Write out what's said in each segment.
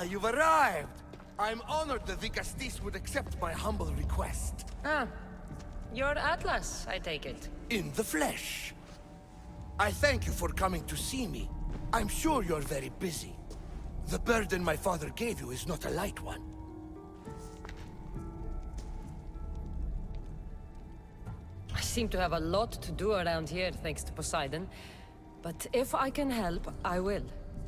You've arrived! I'm honored the Vicastis would accept my humble request. Ah, you're Atlas, I take it. In the flesh. I thank you for coming to see me. I'm sure you're very busy. The burden my father gave you is not a light one. I seem to have a lot to do around here, thanks to Poseidon. But if I can help, I will.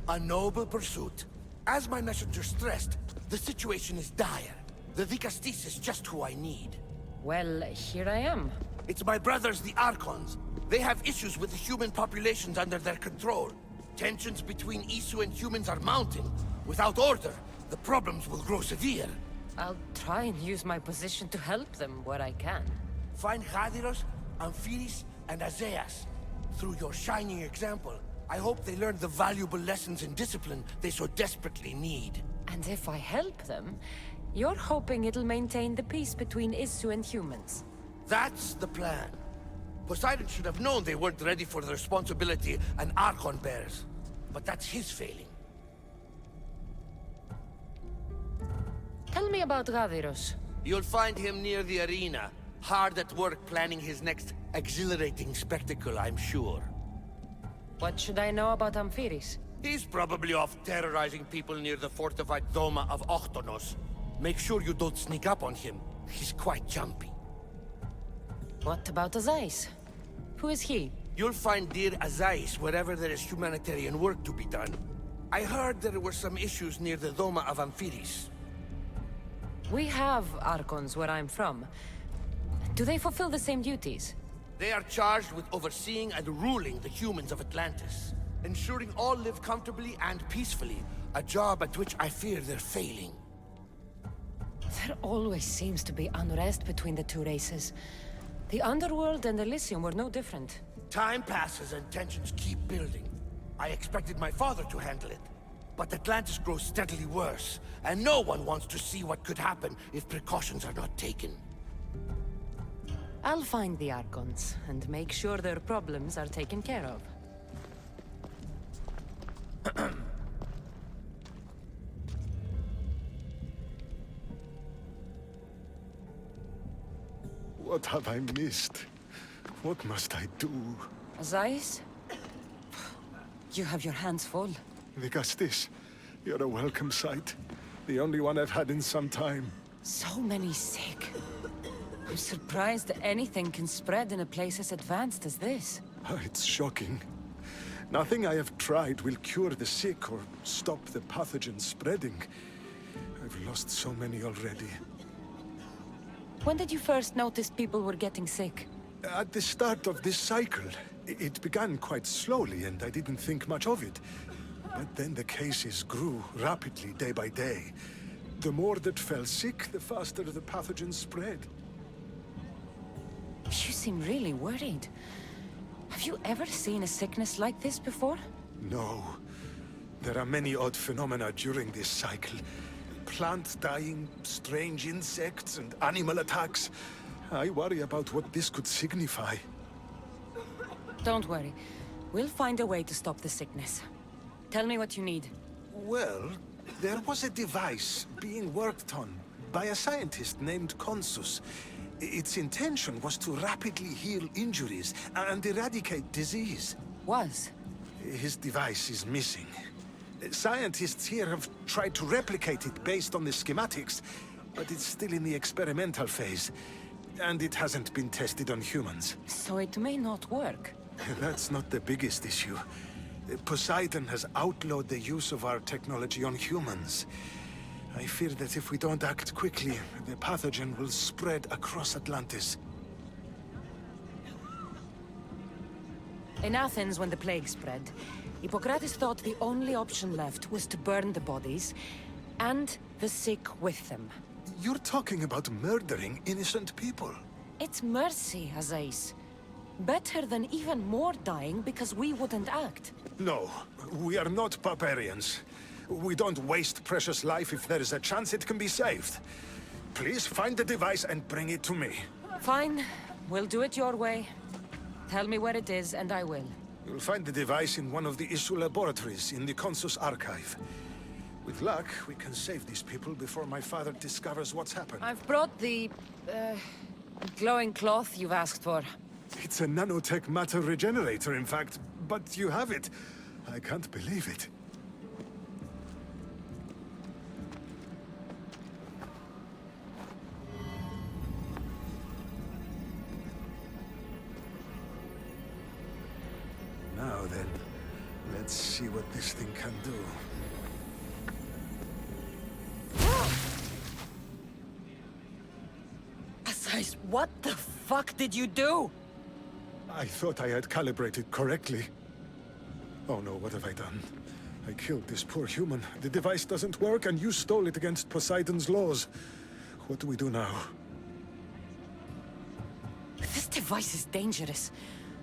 A noble pursuit. As my messenger stressed, the situation is dire. The Vicastis is just who I need. Well, here I am. It's my brothers, the Archons. They have issues with the human populations under their control. Tensions between Isu and humans are mounting. Without order, the problems will grow severe. I'll try and use my position to help them where I can. Find Hadiros, Amphiris, and Azaeas. Through your shining example, I hope they learn the valuable lessons in discipline they so desperately need. And if I help them, you're hoping it'll maintain the peace between Isu and humans. That's the plan. Poseidon should have known they weren't ready for the responsibility an Archon bears. But that's his failing. Tell me about Gaviros. You'll find him near the arena, hard at work planning his next exhilarating spectacle, I'm sure. What should I know about Amphiris? He's probably off terrorizing people near the fortified Doma of Ochtonos. Make sure you don't sneak up on him. He's quite jumpy. What about Azais? Who is he? You'll find dear Azais wherever there is humanitarian work to be done. I heard there were some issues near the Doma of Amphiris. We have Archons where I'm from. Do they fulfill the same duties? They are charged with overseeing and ruling the humans of Atlantis. Ensuring all live comfortably and peacefully. A job at which I fear they're failing. There always seems to be unrest between the two races. The Underworld and Elysium were no different. Time passes and tensions keep building. I expected my father to handle it. But Atlantis grows steadily worse, and no one wants to see what could happen if precautions are not taken. I'll find the Archons, and make sure their problems are taken care of. What have I missed? What must I do? Azais? You have your hands full. Vicastis, you're a welcome sight. The only one I've had in some time. So many sick. I'm surprised that anything can spread in a place as advanced as this. It's shocking. Nothing I have tried will cure the sick or stop the pathogen spreading. I've lost so many already. When did you first notice people were getting sick? At the start of this cycle. It began quite slowly and I didn't think much of it. But then the cases grew rapidly day by day. The more that fell sick, the faster the pathogen spread. You seem really worried. Have you ever seen a sickness like this before? No. There are many odd phenomena during this cycle. Plants dying, strange insects, and animal attacks. I worry about what this could signify. Don't worry. We'll find a way to stop the sickness. Tell me what you need. Well, there was a device being worked on by a scientist named Consus. Its intention was to rapidly heal injuries and eradicate disease. Was? His device is missing. Scientists here have tried to replicate it based on the schematics, but it's still in the experimental phase. And it hasn't been tested on humans. So it may not work. That's not the biggest issue. Poseidon has outlawed the use of our technology on humans. I fear that if we don't act quickly, the pathogen will spread across Atlantis. In Athens, when the plague spread, Hippocrates thought the only option left was to burn the bodies, and the sick with them. You're talking about murdering innocent people. It's mercy, Azais. Better than even more dying because we wouldn't act. No, we are not barbarians. We don't waste precious life if there is a chance it can be saved. Please find the device and bring it to me. Fine. We'll do it your way. Tell me where it is, and I will. You'll find the device in one of the issue laboratories in the Consus archive. With luck, we can save these people before my father discovers what's happened. I've brought the, glowing cloth you've asked for. It's a nanotech matter regenerator, in fact, but you have it. I can't believe it. Now then, let's see what this thing can do. Asais, what the fuck did you do? I thought I had calibrated correctly. Oh no, what have I done? I killed this poor human. The device doesn't work, and you stole it against Poseidon's laws. What do we do now? This device is dangerous.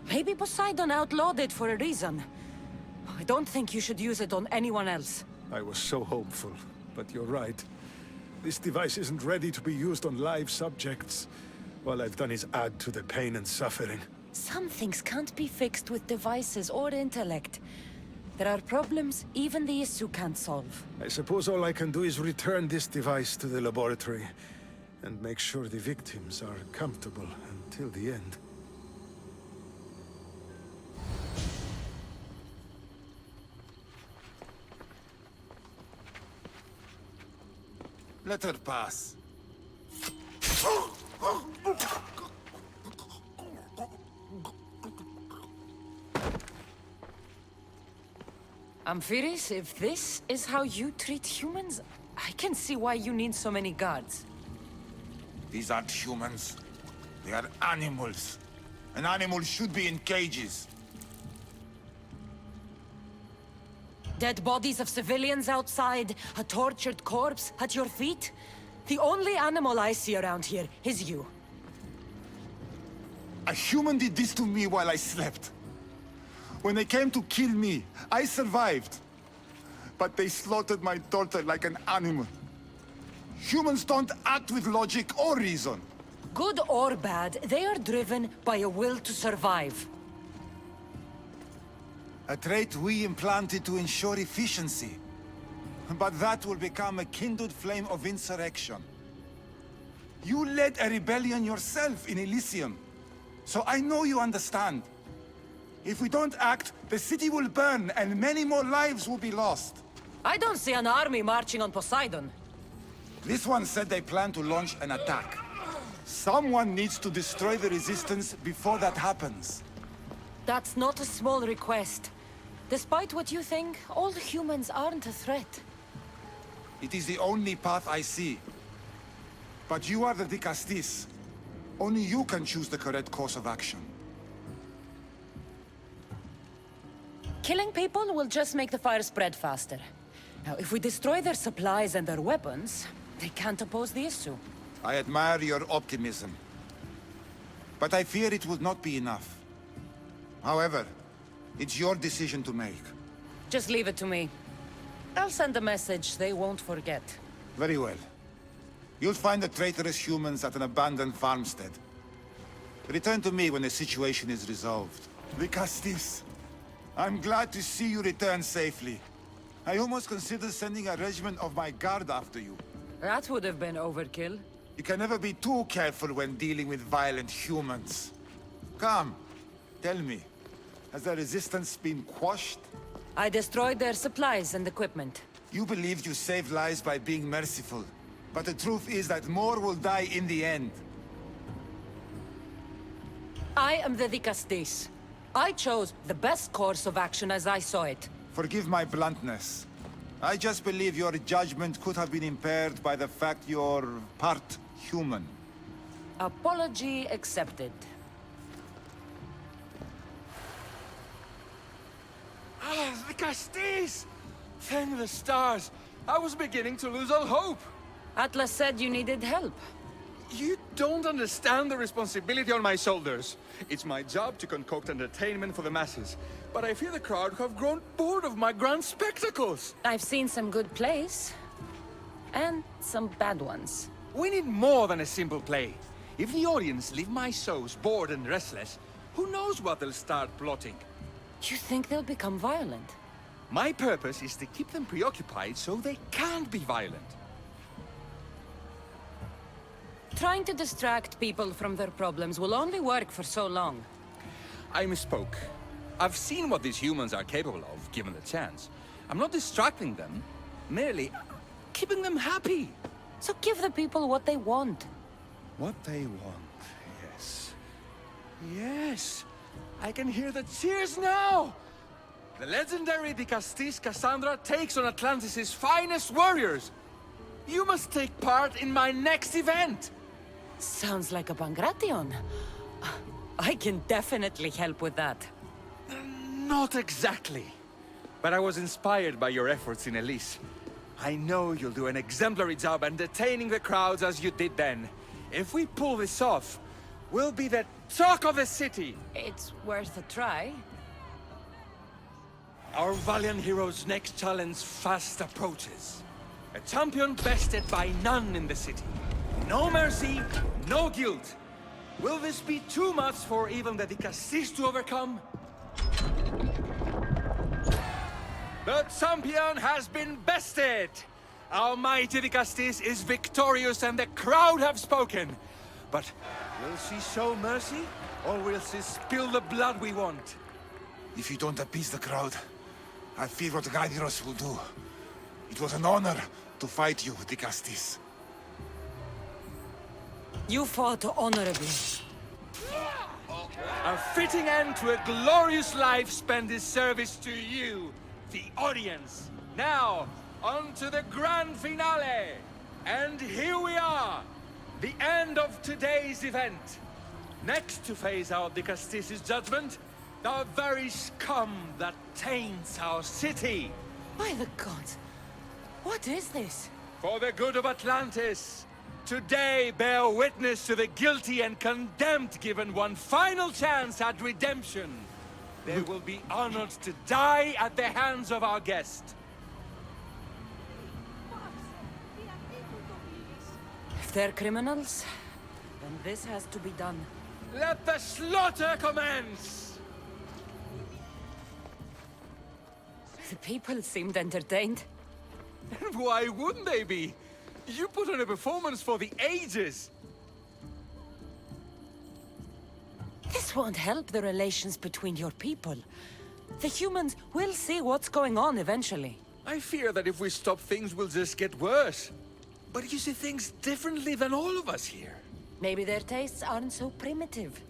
Maybe Poseidon outlawed it for a reason. I don't think you should use it on anyone else. I was so hopeful, but you're right. This device isn't ready to be used on live subjects. All I've done is add to the pain and suffering. Some things can't be fixed with devices or intellect. There are problems even the issue can't solve. I suppose all I can do is return this device to the laboratory and make sure the victims are comfortable until the end. Let her pass. Amphiris, if this is how you treat humans, I can see why you need so many guards. These aren't humans. They are animals. An animal should be in cages. Dead bodies of civilians outside, a tortured corpse at your feet. The only animal I see around here is you. A human did this to me while I slept. When they came to kill me, I survived. But they slaughtered my daughter like an animal. Humans don't act with logic or reason. Good or bad, they are driven by a will to survive. A trait we implanted to ensure efficiency. But that will become a kindled flame of insurrection. You led a rebellion yourself in Elysium. So I know you understand. If we don't act, the city will burn and many more lives will be lost. I don't see an army marching on Poseidon. This one said they plan to launch an attack. Someone needs to destroy the resistance before that happens. That's not a small request. Despite what you think, all humans aren't a threat. It is the only path I see. But you are the Dicastis. Only you can choose the correct course of action. Killing people will just make the fire spread faster. Now, if we destroy their supplies and their weapons, they can't oppose the issue. I admire your optimism. But I fear it will not be enough. However, it's your decision to make. Just leave it to me. I'll send a message they won't forget. Very well. You'll find the traitorous humans at an abandoned farmstead. Return to me when the situation is resolved. Dicastis, I'm glad to see you return safely. I almost considered sending a regiment of my guard after you. That would have been overkill. You can never be too careful when dealing with violent humans. Come, tell me, has the resistance been quashed? I destroyed their supplies and equipment. You believed you saved lives by being merciful. But the truth is that more will die in the end. I am the Dicastis. I chose the best course of action as I saw it. Forgive my bluntness. I just believe your judgment could have been impaired by the fact you're part human. Apology accepted. Ah, the Castis! Thank the stars! I was beginning to lose all hope! Atlas said you needed help. You don't understand the responsibility on my shoulders. It's my job to concoct entertainment for the masses. But I fear the crowd have grown bored of my grand spectacles. I've seen some good plays. And some bad ones. We need more than a simple play. If the audience leave my shows bored and restless, who knows what they'll start plotting? You think they'll become violent? My purpose is to keep them preoccupied so they can't be violent. Trying to distract people from their problems will only work for so long. I misspoke. I've seen what these humans are capable of, given the chance. I'm not distracting them, merely keeping them happy. So give the people what they want. What they want, yes. Yes! I can hear the cheers now! The legendary De Castis Cassandra takes on Atlantis' finest warriors! You must take part in my next event! Sounds like a Pangration. I can definitely help with that. Not exactly. But I was inspired by your efforts in Elise. I know you'll do an exemplary job entertaining the crowds as you did then. If we pull this off, we'll be the talk of the city! It's worth a try. Our valiant hero's next challenge fast approaches. A champion bested by none in the city. No mercy, no guilt. Will this be too much for even the De Castis to overcome? The champion has been bested! Our mighty De Castis is victorious and the crowd have spoken. But will she show mercy? Or will she spill the blood we want? If you don't appease the crowd, I fear what Gaidiros will do. It was an honor to fight you, De Castis. You fought honorably. A fitting end to a glorious life spent in service to you, the audience. Now, on to the grand finale. And here we are, the end of today's event. Next to face our De Castis' judgment, the very scum that taints our city. By the gods, what is this? For the good of Atlantis, today bear witness to the guilty and condemned given one final chance at redemption. They will be honored to die at the hands of our guest. If they're criminals, then this has to be done. Let the slaughter commence! The people seemed entertained. And why wouldn't they be? You put on a performance for the ages! This won't help the relations between your people. The humans will see what's going on eventually. I fear that if we stop things, will just get worse. But you see things differently than all of us here. Maybe their tastes aren't so primitive.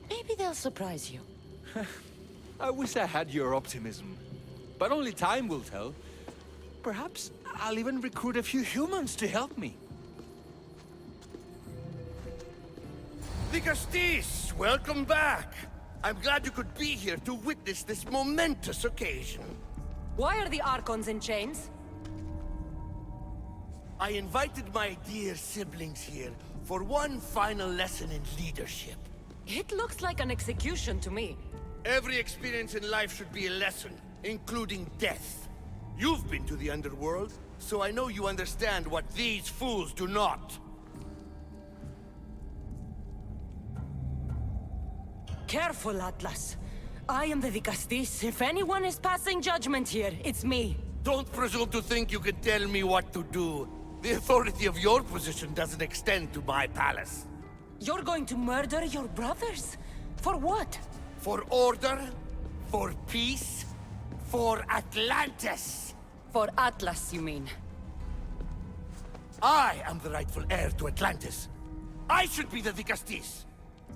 Maybe they'll surprise you. I wish I had your optimism. But only time will tell. Perhaps I'll even recruit a few humans to help me. De Castis, welcome back. I'm glad you could be here to witness this momentous occasion. Why are the Archons in chains? I invited my dear siblings here for one final lesson in leadership. It looks like an execution to me. Every experience in life should be a lesson, including death. You've been to the underworld, so I know you understand what these fools do not. Careful, Atlas. I am the De Castis. If anyone is passing judgment here, it's me. Don't presume to think you can tell me what to do. The authority of your position doesn't extend to my palace. You're going to murder your brothers? For what? For order, for peace, for Atlantis. For Atlas, you mean? I am the rightful heir to Atlantis. I should be the De Castis.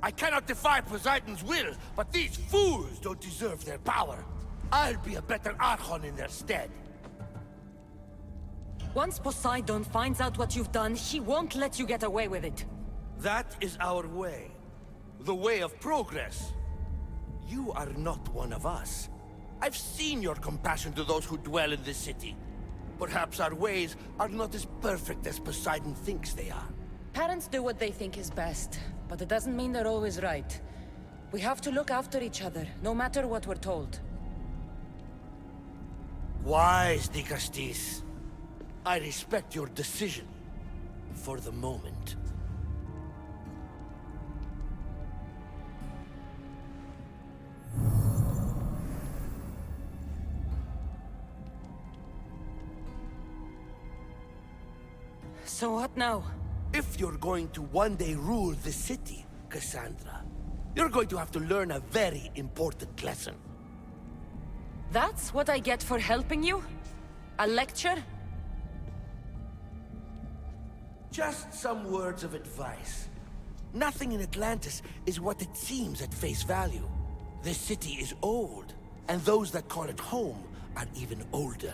I cannot defy Poseidon's will, but these fools don't deserve their power. I'll be a better Archon in their stead. Once Poseidon finds out what you've done, he won't let you get away with it. That is our way. The way of progress. You are not one of us. I've seen your compassion to those who dwell in this city. Perhaps our ways are not as perfect as Poseidon thinks they are. Parents do what they think is best, but it doesn't mean they're always right. We have to look after each other, no matter what we're told. Wise, De Castis. I respect your decision. For the moment. So what now? If you're going to one day rule the city, Cassandra, you're going to have to learn a very important lesson. That's what I get for helping you? A lecture? Just some words of advice. Nothing in Atlantis is what it seems at face value. The city is old, and those that call it home are even older.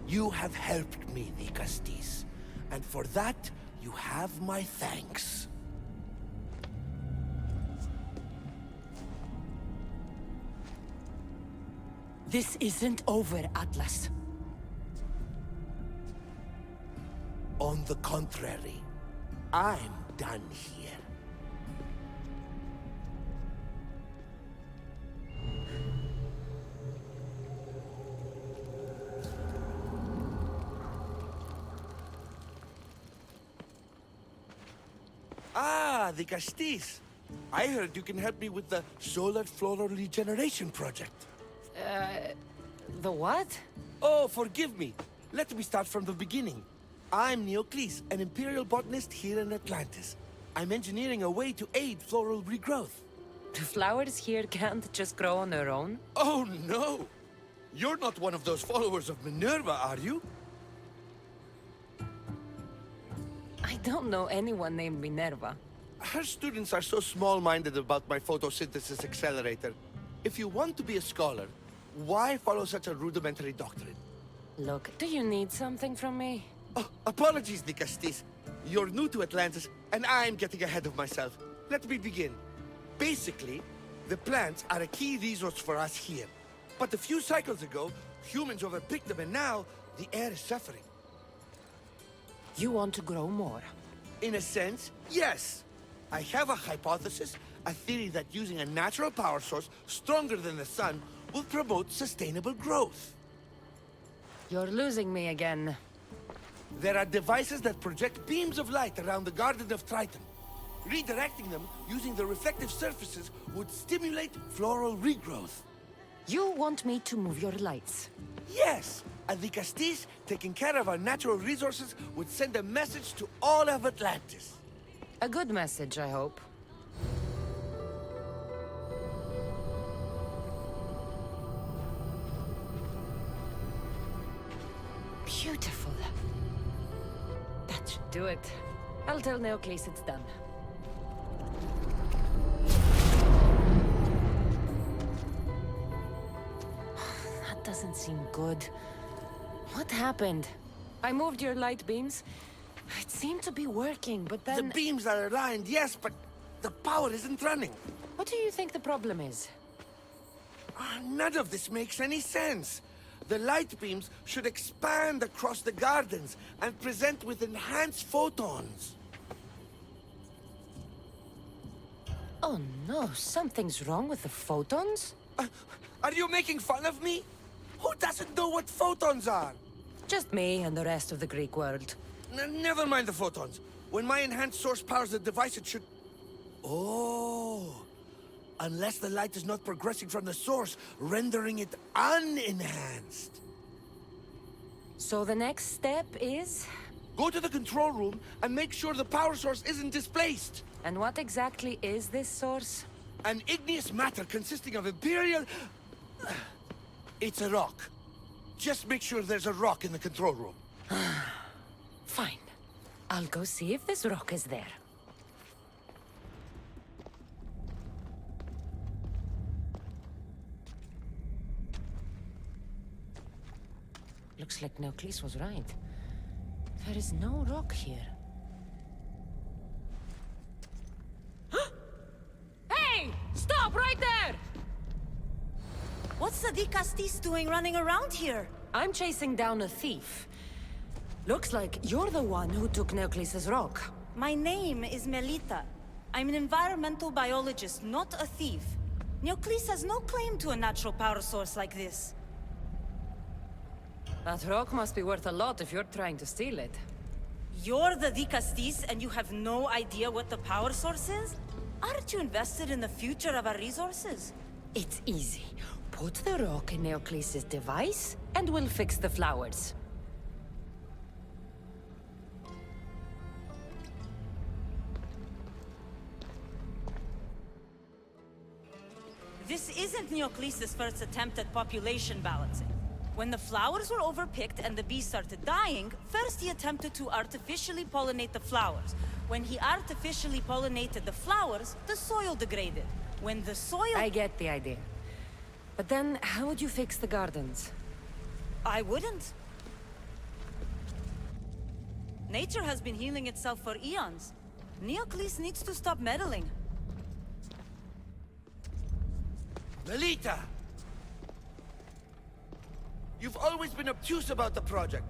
You have helped me, Nicastis, and for that, you have my thanks. This isn't over, Atlas. On the contrary, I'm done here. Ah, the Castis. I heard you can help me with the solar floral regeneration project. The what? Oh, forgive me. Let me start from the beginning. I'm Neocles, an Imperial botanist here in Atlantis. I'm engineering a way to aid floral regrowth. The flowers here can't just grow on their own? Oh, no! You're not one of those followers of Minerva, are you? I don't know anyone named Minerva. Her students are so small-minded about my photosynthesis accelerator. If you want to be a scholar, why follow such a rudimentary doctrine? Look, do you need something from me? Oh, apologies, Nicastis. You're new to Atlantis, and I'm getting ahead of myself. Let me begin. Basically, the plants are a key resource for us here. But a few cycles ago, humans overpicked them, and now the air is suffering. You want to grow more? In a sense, yes. I have a hypothesis, a theory that using a natural power source stronger than the sun will promote sustainable growth. You're losing me again. There are devices that project beams of light around the Garden of Triton. Redirecting them using the reflective surfaces would stimulate floral regrowth. You want me to move your lights? Yes, and the Castis, taking care of our natural resources, would send a message to all of Atlantis. A good message, I hope. Beautiful. That should do it. I'll tell Neocles it's done. That doesn't seem good. What happened? I moved your light beams. It seemed to be working, but then... The beams are aligned, yes, but the power isn't running. What do you think the problem is? None of this makes any sense. The light beams should expand across the gardens and present with enhanced photons. Oh no, something's wrong with the photons? Are you making fun of me? Who doesn't know what photons are? Just me and the rest of the Greek world. Never mind the photons. When my enhanced source powers the device, it should... Oh... Unless the light is not progressing from the source, rendering it unenhanced. So the next step is? Go to the control room and make sure the power source isn't displaced. And what exactly is this source? An igneous matter consisting of Imperial... It's a rock. Just make sure there's a rock in the control room. Fine. I'll go see if this rock is there. Looks like Neocles was right. There is no rock here. Hey! Stop right there! What's the Dicastis doing running around here? I'm chasing down a thief. Looks like you're the one who took Neocles' rock. My name is Melita. I'm an environmental biologist, not a thief. Neocles has no claim to a natural power source like this. That rock must be worth a lot if you're trying to steal it. You're the Dicastis and you have no idea what the power source is? Aren't you invested in the future of our resources? It's easy. Put the rock in Neocles' device, and we'll fix the flowers. This isn't Neocles' first attempt at population balancing. When the flowers were overpicked and the bees started dying, first he attempted to artificially pollinate the flowers. When he artificially pollinated the flowers, the soil degraded. When the soil... I get the idea. But then, how would you fix the gardens? I wouldn't. Nature has been healing itself for eons. Neocles needs to stop meddling. Melita! You've always been obtuse about the project.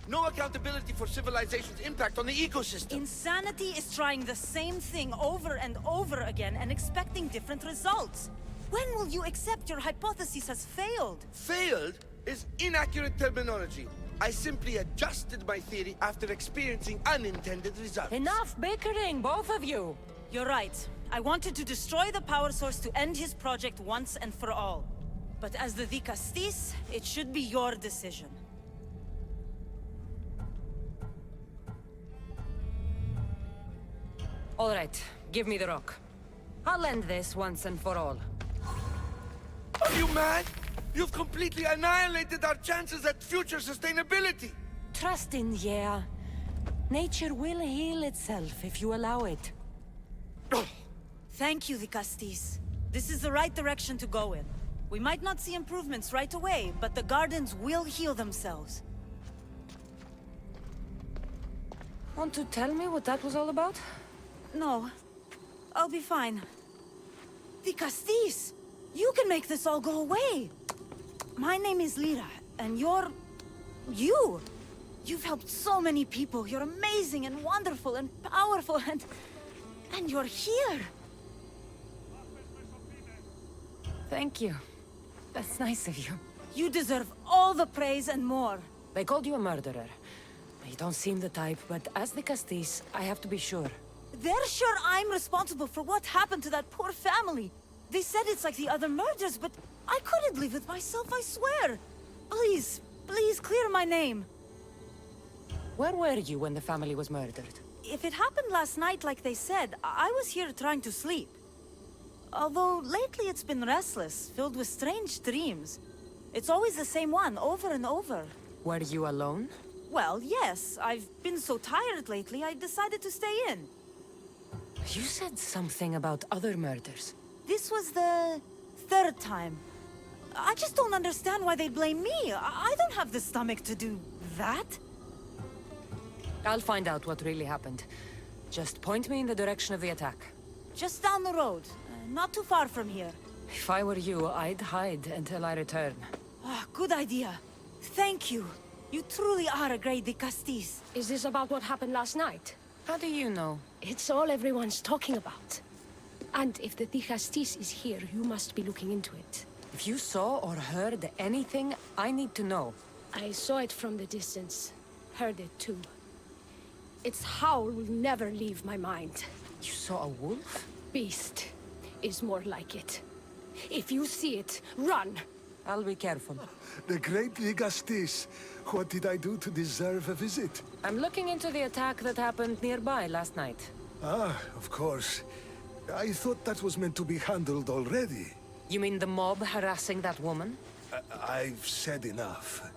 No accountability for civilization's impact on the ecosystem. Insanity is trying the same thing over and over again and expecting different results. When will you accept your hypothesis has failed? Failed is inaccurate terminology. I simply adjusted my theory after experiencing unintended results. Enough bickering, both of you! You're right. I wanted to destroy the power source to end his project once and for all. But as the Dicastis, it should be your decision. All right, give me the rock. I'll end this once and for all. Are you mad? You've completely annihilated our chances at future sustainability! Trust in yeah. Nature will heal itself if you allow it. Thank you, Dicastis. This is the right direction to go in. We might not see improvements right away, but the gardens will heal themselves. Want to tell me what that was all about? No. I'll be fine. Dicastis! You can make this all go away! My name is Lyra, and you're... you! You've helped so many people. You're amazing and wonderful and powerful and you're here! Thank you. That's nice of you. You deserve all the praise and more. They called you a murderer. You don't seem the type, but as the Castis, I have to be sure. They're sure I'm responsible for what happened to that poor family. They said it's like the other murders, but I couldn't live with myself, I swear. Please, please clear my name. Where were you when the family was murdered? If it happened last night like they said, I was here trying to sleep. Although lately it's been restless, filled with strange dreams. It's always the same one, over and over. Were you alone? Well, yes. I've been so tired lately, I decided to stay in. You said something about other murders. This was the third time. I just don't understand why they blame me. I don't have the stomach to do that. I'll find out what really happened. Just point me in the direction of the attack. Just down the road. Not too far from here. If I were you, I'd hide until I return. Ah, good idea. Thank you. You truly are a great Dicastis. Is this about what happened last night? How do you know? It's all everyone's talking about. And if the Dicastis is here, you must be looking into it. If you saw or heard anything, I need to know. I saw it from the distance. Heard it too. Its howl will never leave my mind. You saw a wolf? Beast is more like it. If you see it, run! I'll be careful. The great Ligastis. What did I do to deserve a visit? I'm looking into the attack that happened nearby last night. Ah, of course. I thought that was meant to be handled already. You mean the mob harassing that woman? I've said enough.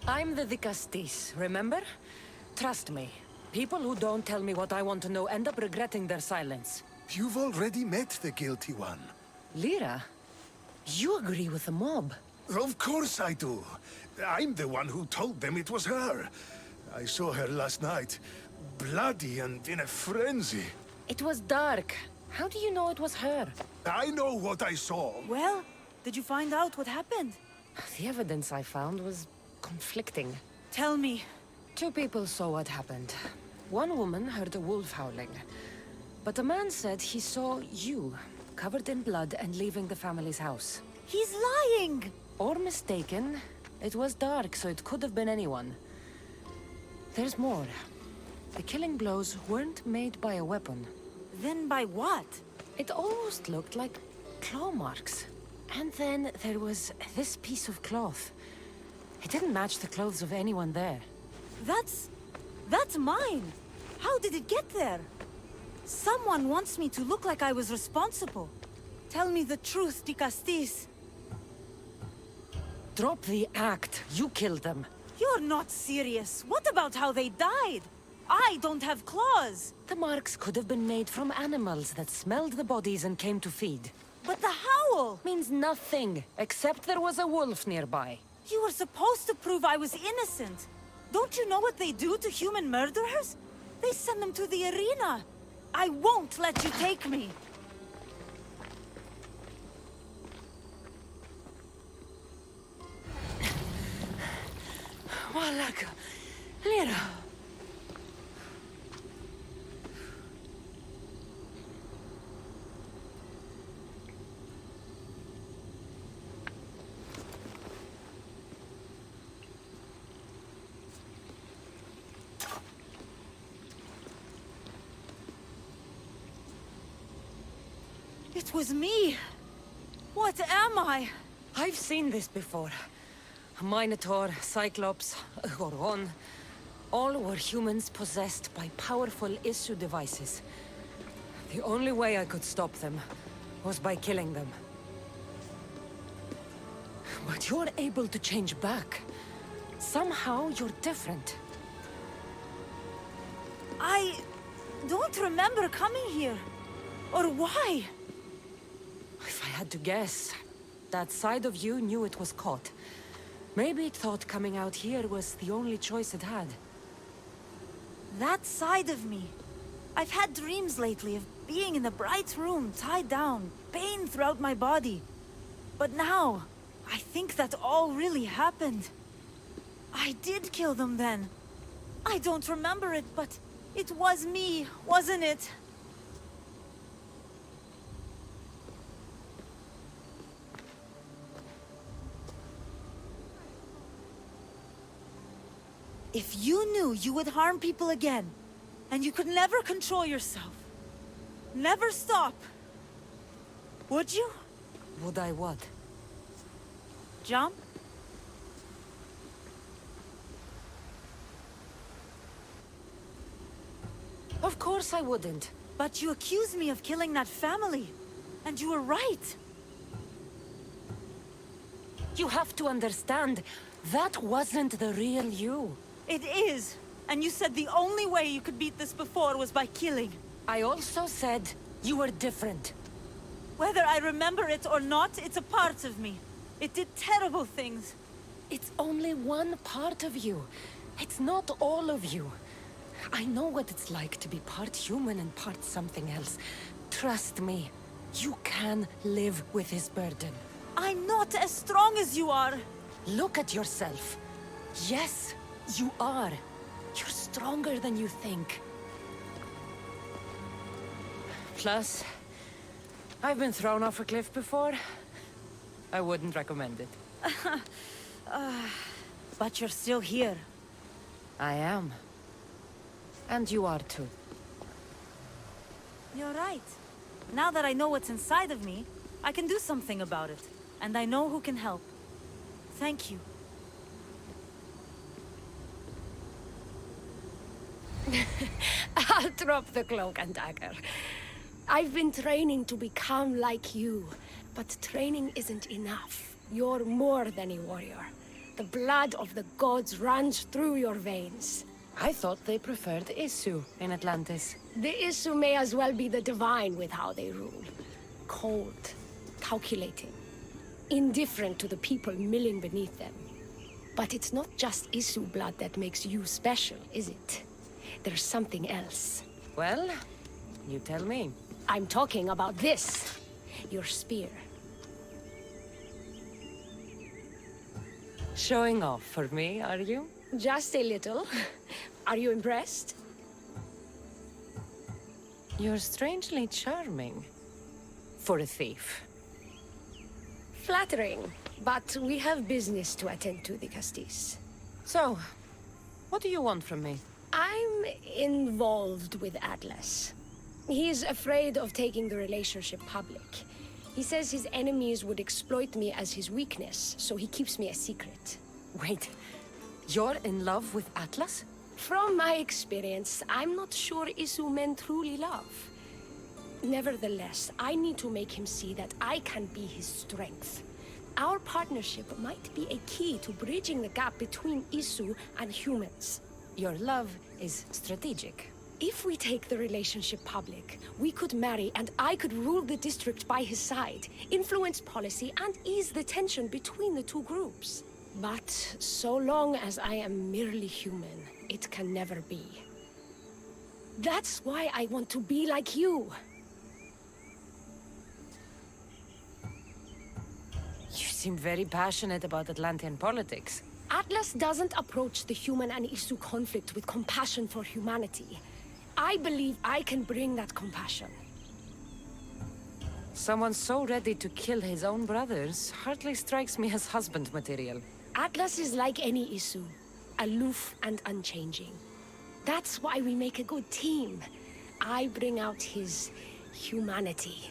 I'm the Dicastis, remember? Trust me. People who don't tell me what I want to know end up regretting their silence. You've already met the guilty one. Lyra, you agree with the mob. Of course I do. I'm the one who told them it was her. I saw her last night, bloody and in a frenzy. It was dark. How do you know it was her? I know what I saw. Well, did you find out what happened? The evidence I found was conflicting. Tell me. 2 people saw what happened. One woman heard a wolf howling. But a man said he saw you, covered in blood and leaving the family's house. He's lying! Or mistaken. It was dark, so it could have been anyone. There's more. The killing blows weren't made by a weapon. Then by what? It almost looked like claw marks. And then there was this piece of cloth. It didn't match the clothes of anyone there. That's mine! How did it get there? Someone wants me to look like I was responsible. Tell me the truth, Di Castis. Drop the act. You killed them. You're not serious. What about how they died? I don't have claws. The marks could have been made from animals that smelled the bodies and came to feed. But the howl! Means nothing, except there was a wolf nearby. You were supposed to prove I was innocent. Don't you know what they do to human murderers? They send them to the arena. I won't let you take me. Malaka. Lira. It was me. What am I? I've seen this before. A Minotaur, Cyclops, a Gorgon. All were humans possessed by powerful issue devices. The only way I could stop them was by killing them. But you're able to change back. Somehow you're different. I don't remember coming here. Or why? If I had to guess, that side of you knew it was caught. Maybe it thought coming out here was the only choice it had. That side of me. I've had dreams lately of being in a bright room, tied down, pain throughout my body. But now, I think that all really happened. I did kill them then. I don't remember it, but it was me, wasn't it? If you knew you would harm people again, and you could never control yourself, never stop, would you? Would I what? Jump? Of course I wouldn't. But you accused me of killing that family, and you were right. You have to understand, that wasn't the real you. It is. And you said the only way you could beat this before was by killing. I also said you were different. Whether I remember it or not, it's a part of me. It did terrible things. It's only one part of you. It's not all of you. I know what it's like to be part human and part something else. Trust me, you can live with his burden. I'm not as strong as you are. Look at yourself. Yes, you are. You're stronger than you think. Plus, I've been thrown off a cliff before. I wouldn't recommend it. But you're still here. I am. And you are too. You're right. Now that I know what's inside of me, I can do something about it. And I know who can help. Thank you. I'll drop the cloak and dagger. I've been training to become like you, but training isn't enough. You're more than a warrior. The blood of the gods runs through your veins. I thought they preferred Isu in Atlantis. The Isu may as well be the divine with how they rule. Cold, calculating, indifferent to the people milling beneath them. But it's not just Isu blood that makes you special, is it? There's something else. Well, you tell me. I'm talking about this. Your spear. Showing off for me, are you? Just a little. Are you impressed? You're strangely charming. For a thief. Flattering. But we have business to attend to, the Castis. So, what do you want from me? I'm involved with Atlas. He's afraid of taking the relationship public. He says his enemies would exploit me as his weakness, so he keeps me a secret. Wait, you're in love with Atlas? From my experience, I'm not sure Isu men truly love. Nevertheless, I need to make him see that I can be his strength. Our partnership might be a key to bridging the gap between Isu and humans. Your love is strategic. If we take the relationship public, we could marry and I could rule the district by his side, influence policy and ease the tension between the two groups. But so long as I am merely human, it can never be. That's why I want to be like you. You seem very passionate about Atlantean politics. Atlas doesn't approach the human and Isu conflict with compassion for humanity. I believe I can bring that compassion. Someone so ready to kill his own brothers hardly strikes me as husband material. Atlas is like any Isu, aloof and unchanging. That's why we make a good team. I bring out his humanity.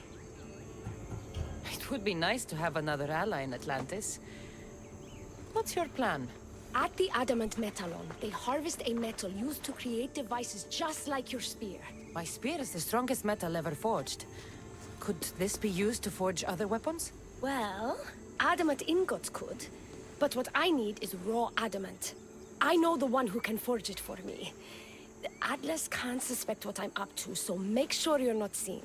It would be nice to have another ally in Atlantis. What's your plan? At the Adamant Metalon, they harvest a metal used to create devices just like your spear. My spear is the strongest metal ever forged. Could this be used to forge other weapons? Well, adamant ingots could. But what I need is raw adamant. I know the one who can forge it for me. Atlas can't suspect what I'm up to, so make sure you're not seen.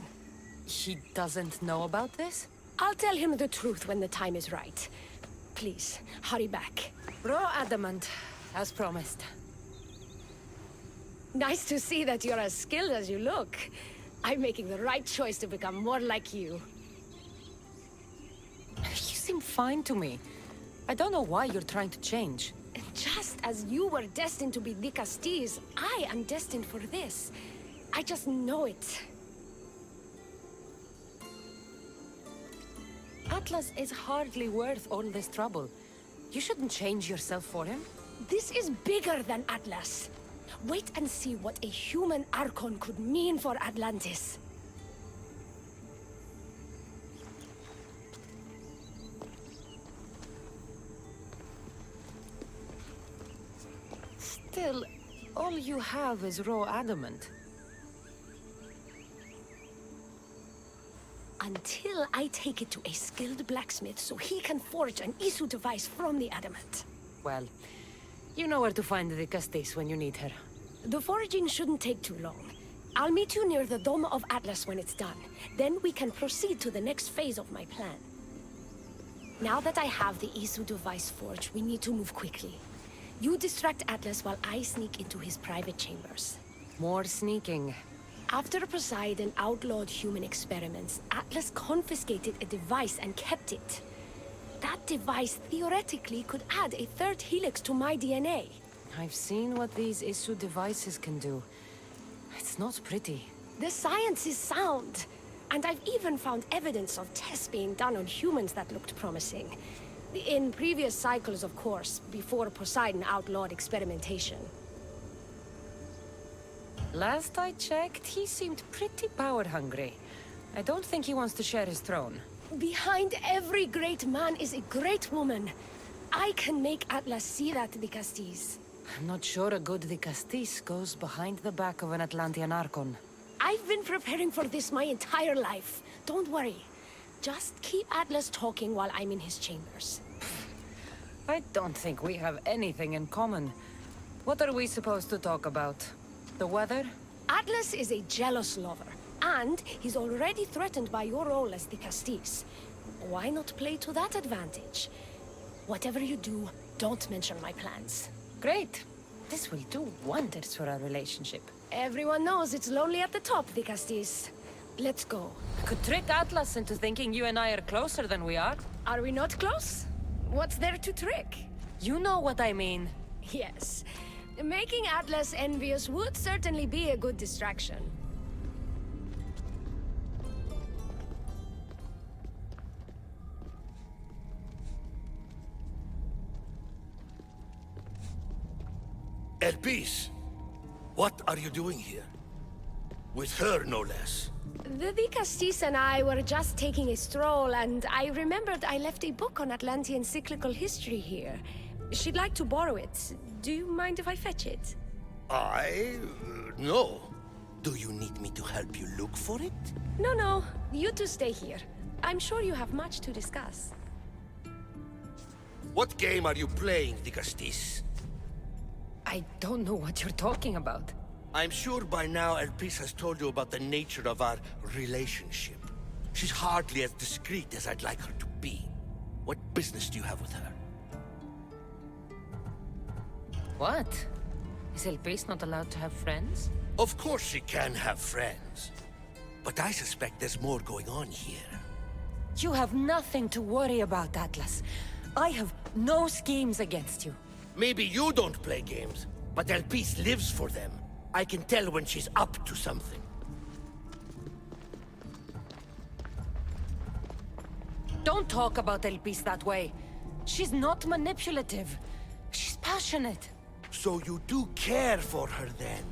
He doesn't know about this? I'll tell him the truth when the time is right. Please, hurry back. Raw adamant, as promised. Nice to see that you're as skilled as you look. I'm making the right choice to become more like you. You seem fine to me. I don't know why you're trying to change. Just as you were destined to be the Castilles, I am destined for this. I just know it. Atlas is hardly worth all this trouble. You shouldn't change yourself for him. This is bigger than Atlas. Wait and see what a human Archon could mean for Atlantis. Still, all you have is raw adamant. Until I take it to a skilled blacksmith so he can forge an Isu device from the adamant. Well, you know where to find the Castis when you need her. The foraging shouldn't take too long. I'll meet you near the Dome of Atlas when it's done. Then we can proceed to the next phase of my plan. Now that I have the Isu device forged, we need to move quickly. You distract Atlas while I sneak into his private chambers. More sneaking. After Poseidon outlawed human experiments, Atlas confiscated a device and kept it. That device theoretically could add a third helix to my DNA. I've seen what these Isu devices can do. It's not pretty. The science is sound. And I've even found evidence of tests being done on humans that looked promising. In previous cycles, of course, before Poseidon outlawed experimentation. Last I checked, he seemed pretty power-hungry. I don't think he wants to share his throne. Behind every great man is a great woman. I can make Atlas see that, the Castis. I'm not sure a good the Castis goes behind the back of an Atlantean Archon. I've been preparing for this my entire life. Don't worry. Just keep Atlas talking while I'm in his chambers. I don't think we have anything in common. What are we supposed to talk about? The weather? Atlas is a jealous lover, and he's already threatened by your role as the Castis. Why not play to that advantage? Whatever you do, don't mention my plans. Great. This will do wonders for our relationship. Everyone knows it's lonely at the top, the Castis. Let's go. I could trick Atlas into thinking you and I are closer than we are. Are we not close? What's there to trick? You know what I mean. Yes. Making Atlas envious would certainly be a good distraction. Elpis, what are you doing here? With her, no less. The Castis and I were just taking a stroll, and I remembered I left a book on Atlantean cyclical history here. She'd like to borrow it. Do you mind if I fetch it? I... no. Do you need me to help you look for it? No, no. You two stay here. I'm sure you have much to discuss. What game are you playing, Dicastis? I don't know what you're talking about. I'm sure by now Elpis has told you about the nature of our relationship. She's hardly as discreet as I'd like her to be. What business do you have with her? What? Is Elpis not allowed to have friends? Of course she can have friends. But I suspect there's more going on here. You have nothing to worry about, Atlas. I have no schemes against you. Maybe you don't play games, but Elpis lives for them. I can tell when she's up to something. Don't talk about Elpis that way. She's not manipulative. She's passionate. So you do care for her then?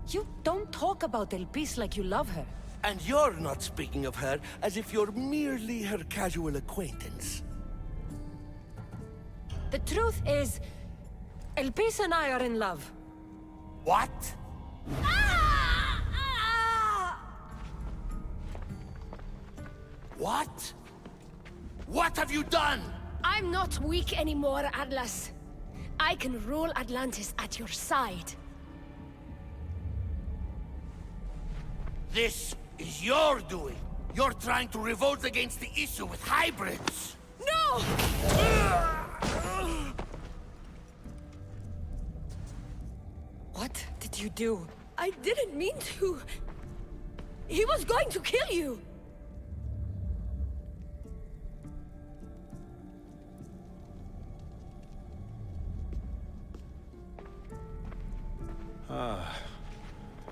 You don't talk about Elpis like you love her. And you're not speaking of her as if you're merely her casual acquaintance. The truth is, Elpis and I are in love. What? What? What have you done? I'm not weak anymore, Atlas. I can rule Atlantis at your side. This is your doing. You're trying to revolt against the issue with hybrids. No! What did you do? I didn't mean to. He was going to kill you.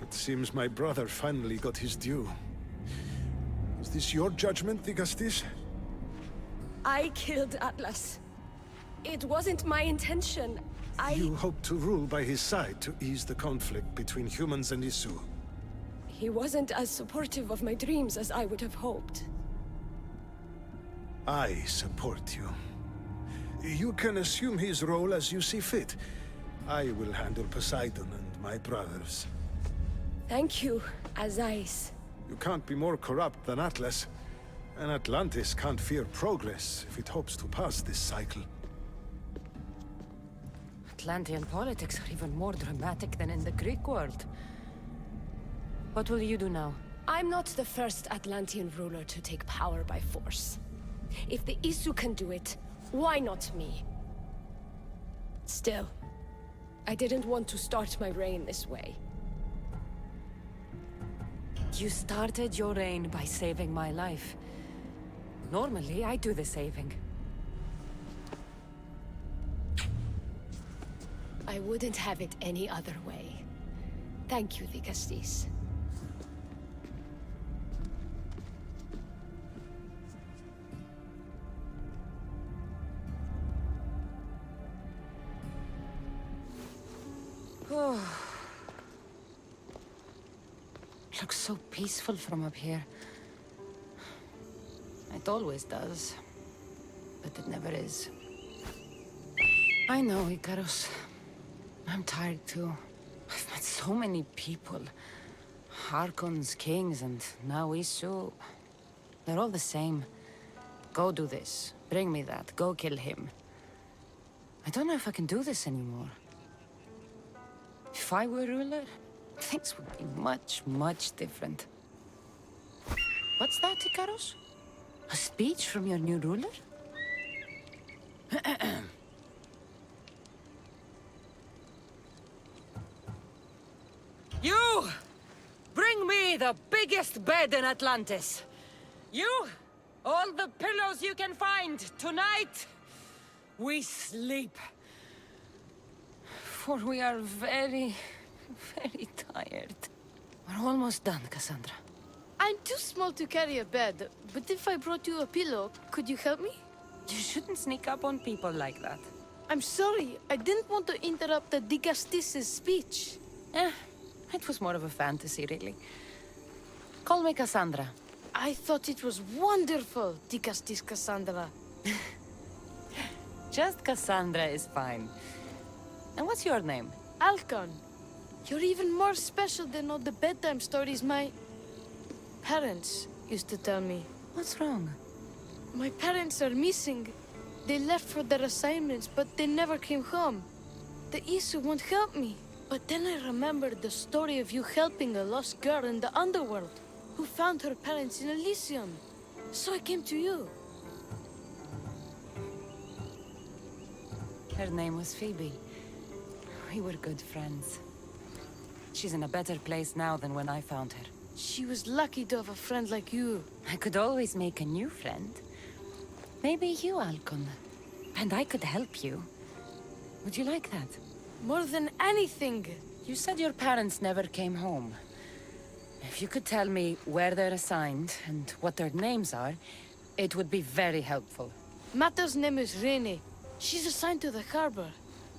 It seems my brother finally got his due. Is this your judgment, Dicastis? I killed Atlas. It wasn't my intention. You hope to rule by his side to ease the conflict between humans and Isu. He wasn't as supportive of my dreams as I would have hoped. I support you. You can assume his role as you see fit. I will handle Poseidon and my brothers. Thank you, Azais. You can't be more corrupt than Atlas. And Atlantis can't fear progress if it hopes to pass this cycle. Atlantean politics are even more dramatic than in the Greek world. What will you do now? I'm not the first Atlantean ruler to take power by force. If the Isu can do it, why not me? Still, I didn't want to start my reign this way. You started your reign by saving my life. Normally, I do the saving. I wouldn't have it any other way. Thank you, Dicastis. Looks so peaceful from up here. It always does. But it never is. I know, Icarus. I'm tired too. I've met so many people. Archons, kings, and now Isu. They're all the same. Go do this. Bring me that. Go kill him. I don't know if I can do this anymore. If I were ruler, things would be much, much different. What's that, Icarus? A speech from your new ruler? You! Bring me the biggest bed in Atlantis! You! All the pillows you can find! Tonight, we sleep. For we are very, very tired. We're almost done, Cassandra. I'm too small to carry a bed, but if I brought you a pillow, could you help me? You shouldn't sneak up on people like that. I'm sorry, I didn't want to interrupt the Dicastis' speech. It was more of a fantasy, really. Call me Cassandra. I thought it was wonderful, Dicastis Cassandra. Just Cassandra is fine. And what's your name? Alcon. You're even more special than all the bedtime stories my parents used to tell me. What's wrong? My parents are missing. They left for their assignments, but they never came home. The Isu won't help me. But then I remembered the story of you helping a lost girl in the underworld, who found her parents in Elysium. So I came to you. Her name was Phoebe. We were good friends. She's in a better place now than when I found her. She was lucky to have a friend like you. I could always make a new friend. Maybe you, Alcon. And I could help you. Would you like that? More than anything. You said your parents never came home. If you could tell me where they're assigned and what their names are, it would be very helpful. Mata's name is Rene. She's assigned to the harbor.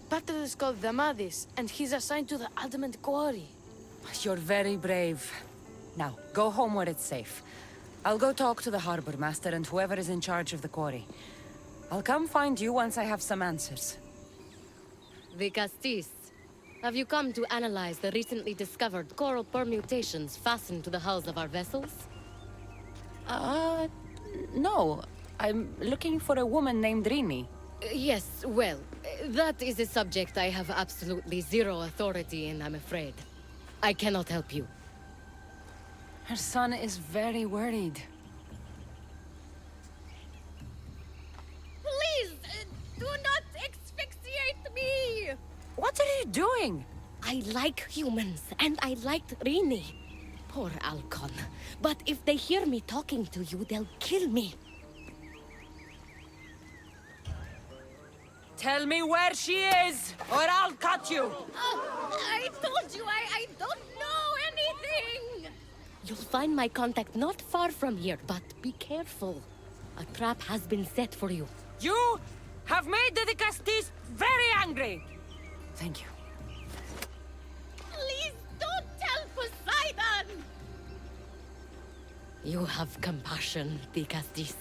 Pater is called Damadis, and he's assigned to the Adamant Quarry. You're very brave. Now, go home where it's safe. I'll go talk to the harbor master and whoever is in charge of the quarry. I'll come find you once I have some answers. The Castis. Have you come to analyze the recently discovered coral permutations fastened to the hulls of our vessels? No. I'm looking for a woman named Rini. Yes, well, that is a subject I have absolutely zero authority in, I'm afraid. I cannot help you. Her son is very worried. Please, do not asphyxiate me! What are you doing? I like humans, and I liked Rini. Poor Alcon. But if they hear me talking to you, they'll kill me. Tell me where she is, or I'll cut you! I told you I don't know anything! You'll find my contact not far from here, but be careful. A trap has been set for you. You have made the Castis very angry! Thank you. Please don't tell Poseidon! You have compassion, Dicastis.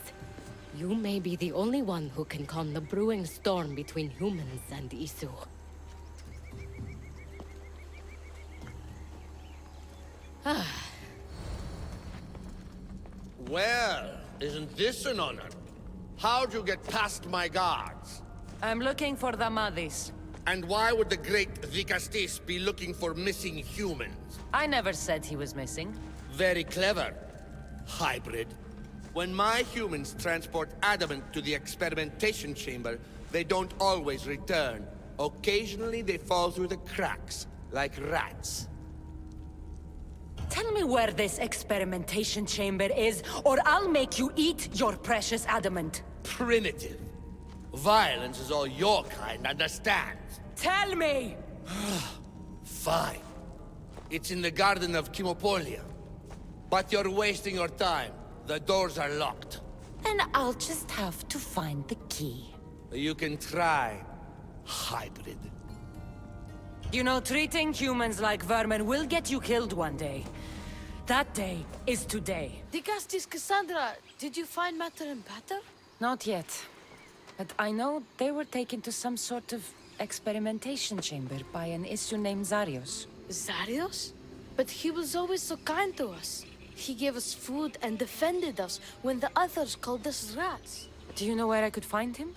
You may be the only one who can calm the brewing storm between humans and Isu. Well, isn't this an honor? How'd you get past my guards? I'm looking for the Madis. And why would the great Vicastis be looking for missing humans? I never said he was missing. Very clever. Hybrid. When my humans transport adamant to the experimentation chamber, they don't always return. Occasionally they fall through the cracks, like rats. Tell me where this experimentation chamber is, or I'll make you eat your precious adamant. Primitive. Violence is all your kind understands. Tell me! Fine. It's in the garden of Timopolia. But you're wasting your time. The doors are locked. Then I'll just have to find the key. You can try, hybrid. You know, treating humans like vermin will get you killed one day. That day is today. Dicastis Cassandra, did you find Mater and Pater? Not yet. But I know they were taken to some sort of experimentation chamber by an Isu named Zarios. Zarios? But he was always so kind to us. He gave us food and defended us when the others called us rats. Do you know where I could find him?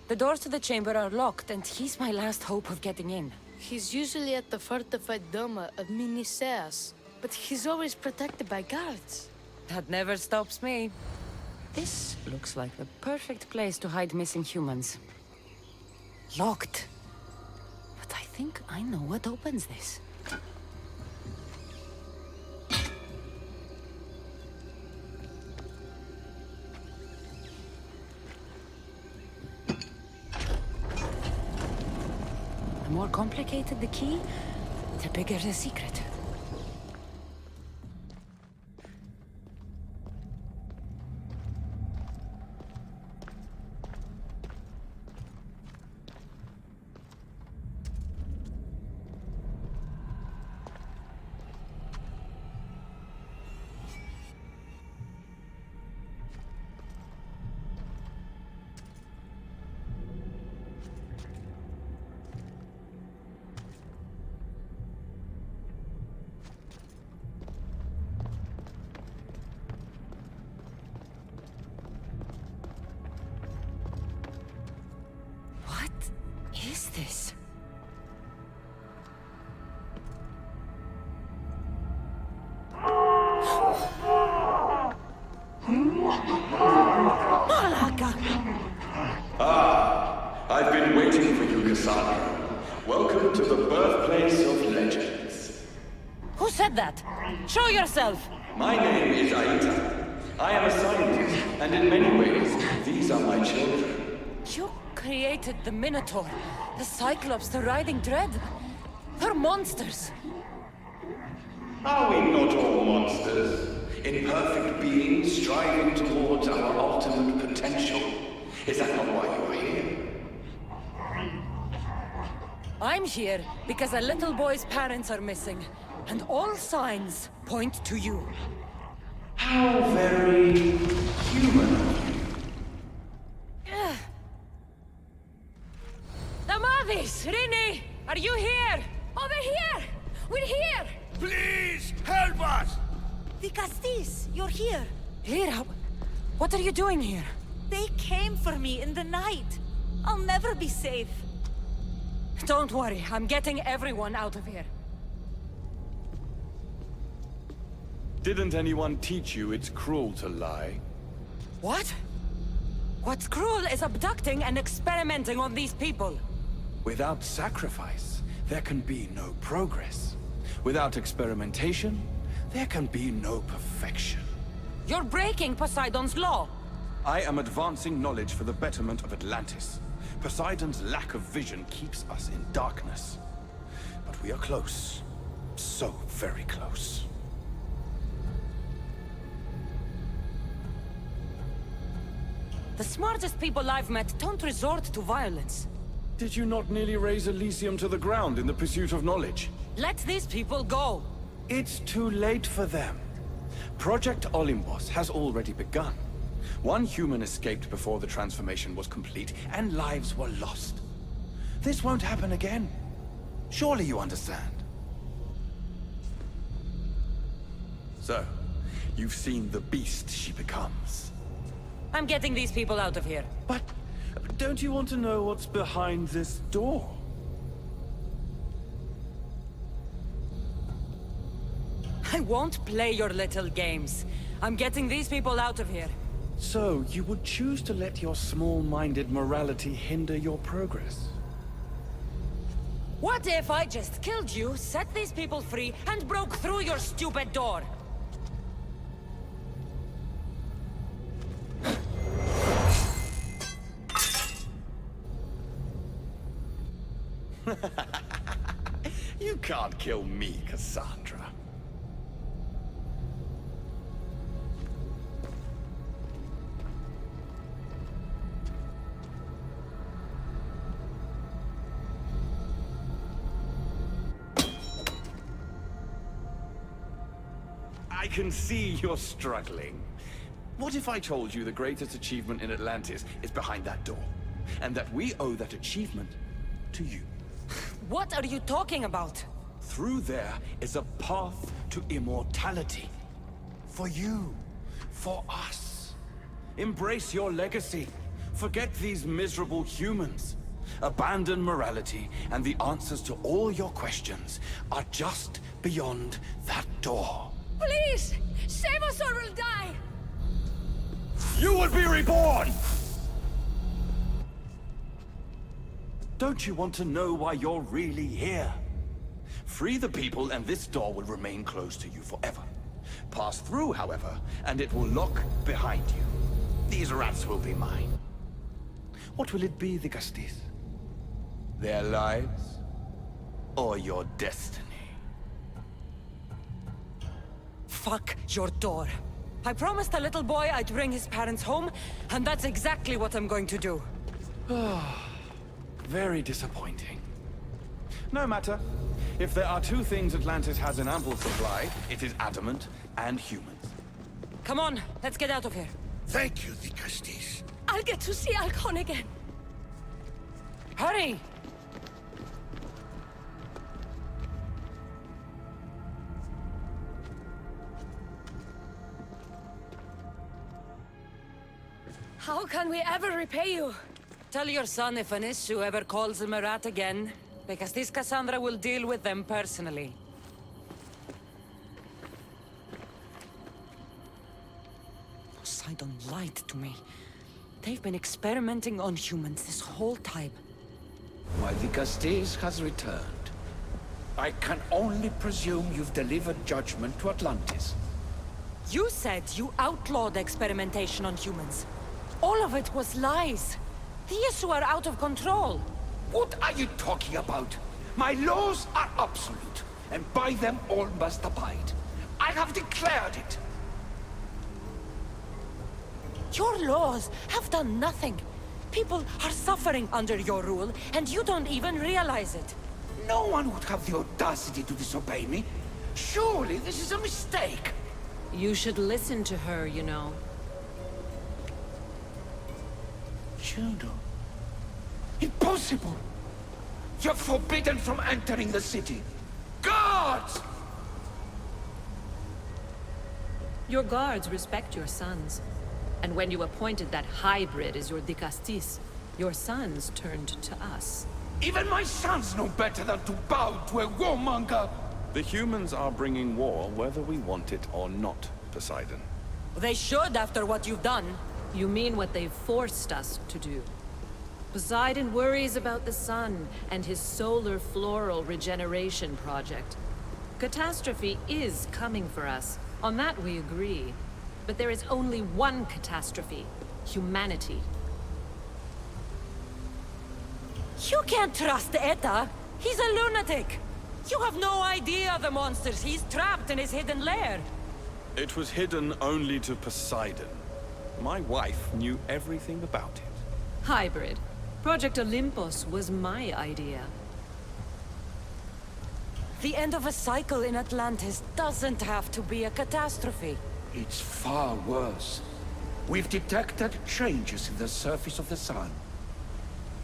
The doors to the chamber are locked, and he's my last hope of getting in. He's usually at the fortified Doma of Miniseas, but he's always protected by guards. That never stops me. This looks like the perfect place to hide missing humans. Locked. But I think I know what opens this. The more complicated the key, the bigger the secret. Malaka! I've been waiting for you, Cassandra. Welcome to the birthplace of legends. Who said that? Show yourself! My name is Aita. I am a scientist, and in many ways, these are my children. You created the Minotaur, the Cyclops, the Riding Dread. They're monsters. Are we not all monsters? Imperfect beings striving towards our ultimate potential. Is that not why you are here? I'm here because a little boy's parents are missing, and all signs point to you. How very human of you. Damavis! Rini! Are you here? Over here! We're here! Please, help us! The Castis, you're here. Lyra, what are you doing here? They came for me in the night. I'll never be safe. Don't worry, I'm getting everyone out of here. Didn't anyone teach you it's cruel to lie? What? What's cruel is abducting and experimenting on these people. Without sacrifice, there can be no progress. Without experimentation, there can be no perfection. You're breaking Poseidon's law. I am advancing knowledge for the betterment of Atlantis. Poseidon's lack of vision keeps us in darkness. But we are close. So very close. The smartest people I've met don't resort to violence. Did you not nearly raise Elysium to the ground in the pursuit of knowledge? Let these people go. It's too late for them. Project Olympus has already begun. One human escaped before the transformation was complete, and lives were lost. This won't happen again. Surely you understand. So, you've seen the beast she becomes. I'm getting these people out of here. But don't you want to know what's behind this door? I won't play your little games. I'm getting these people out of here. So, you would choose to let your small-minded morality hinder your progress? What if I just killed you, set these people free, and broke through your stupid door? You can't kill me, Cassandra. I can see you're struggling. What if I told you the greatest achievement in Atlantis is behind that door? And that we owe that achievement to you? What are you talking about? Through there is a path to immortality. For you. For us. Embrace your legacy. Forget these miserable humans. Abandon morality, and the answers to all your questions are just beyond that door. Please! Save us or we'll die! You would be reborn! Don't you want to know why you're really here? Free the people and this door will remain closed to you forever. Pass through, however, and it will lock behind you. These rats will be mine. What will it be, the Castis? Their lives? Or your destiny? Fuck your door. I promised the little boy I'd bring his parents home, and that's exactly what I'm going to do. Very disappointing. No matter. If there are two things Atlantis has in ample supply, it is adamant and humans. Come on, let's get out of here. Thank you, the Castis. I'll get to see Alcon again. Hurry! How can we ever repay you? Tell your son if an issue ever calls him a rat again, because this Cassandra will deal with them personally. Poseidon lied to me. They've been experimenting on humans this whole time. Why, the Castes has returned. I can only presume you've delivered judgment to Atlantis. You said you outlawed experimentation on humans. All of it was lies. The Isu are out of control. What are you talking about? My laws are absolute, and by them all must abide. I have declared it. Your laws have done nothing. People are suffering under your rule, and you don't even realize it. No one would have the audacity to disobey me. Surely this is a mistake. You should listen to her, you know. Juno. Impossible! You're forbidden from entering the city. Guards! Your guards respect your sons. And when you appointed that hybrid as your Dicastis, your sons turned to us. Even my sons know better than to bow to a warmonger! The humans are bringing war whether we want it or not, Poseidon. They should after what you've done. You mean what they've forced us to do. Poseidon worries about the sun and his solar floral regeneration project. Catastrophe is coming for us. On that we agree. But there is only one catastrophe. Humanity. You can't trust Eta. He's a lunatic. You have no idea the monsters he's trapped in his hidden lair. It was hidden only to Poseidon. My wife knew everything about it. Hybrid. Project Olympus was my idea. The end of a cycle in Atlantis doesn't have to be a catastrophe. It's far worse. We've detected changes in the surface of the sun.